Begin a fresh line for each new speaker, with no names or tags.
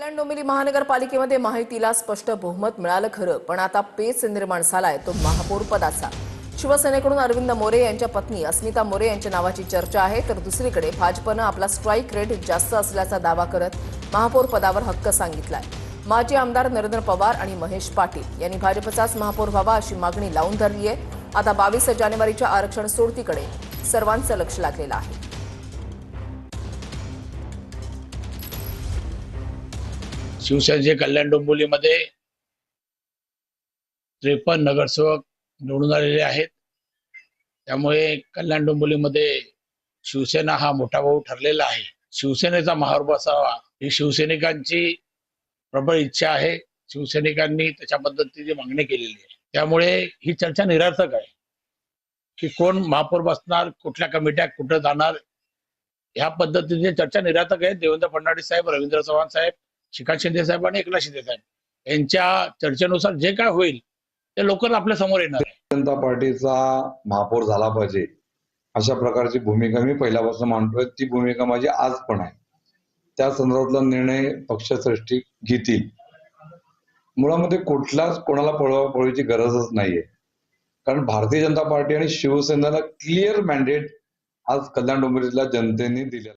कल्याण डोंबिवली महानगरपालिकेमध्ये माहितीला स्पष्ट बहुमत मिळालं खरं, पण आता पेच निर्माण झालाय तो महापौर पदाचा। शिवसेनेकडून अरविंद मोरे यांच्या पत्नी अस्मिता मोरे यांच्या नावाची चर्चा आहे, तर दुसरीकडे भाजपनं आपला स्ट्राईक रेट जास्त असल्याचा दावा करत महापौर पदावर हक्क सांगितलाय। माजी आमदार नरेंद्र पवार आणि महेश पाटील यांनी भाजपचाच महापौर व्हावा अशी मागणी लावून धरली आहे। आता 22 जानेवारीच्या आरक्षण सोडतीकडे सर्वांचं लक्ष लागलेलं आहे।
शिवसेनेचे कल्याण डोंबिवलीमध्ये 53 नगरसेवक निवडून आलेले आहेत। त्यामुळे कल्याण डोंबिवलीमध्ये शिवसेना हा मोठा भाऊ ठरलेला आहे। शिवसेनेचा महापौर असावा ही शिवसैनिकांची प्रबळ इच्छा आहे। शिवसैनिकांनी त्याच्या पद्धतीची मागणी केलेली आहे। त्यामुळे ही चर्चा निरर्थक आहे की कोण महापौर बसणार, कुठल्या कमिट्या कुठे जाणार, ह्या पद्धतीची चर्चा निरर्थक आहे। देवेंद्र फडणवीस साहेब, रवींद्र चव्हाण साहेब, श्रीकांत शिंदे साहेब आणि एकनाथ शिंदे साहेब यांच्या चर्चेनुसार जे काय होईल ते लवकर आपल्या समोर येणार आहे।
जनता पार्टीचा महापौर झाला पाहिजे अशा प्रकारची भूमिका मी पहिल्यापासून मांडतोय। ती भूमिका माझी आज पण आहे। त्या संदर्भातला निर्णय पक्षश्रेष्ठी घेतील। मुळामध्ये कुठलाच कोणाला पळवापळवीची गरजच नाहीये, कारण भारतीय जनता पार्टी आणि शिवसेनेला क्लिअर मॅन्डेट आज कल्याण डोंबिवलीला जनतेने दिले।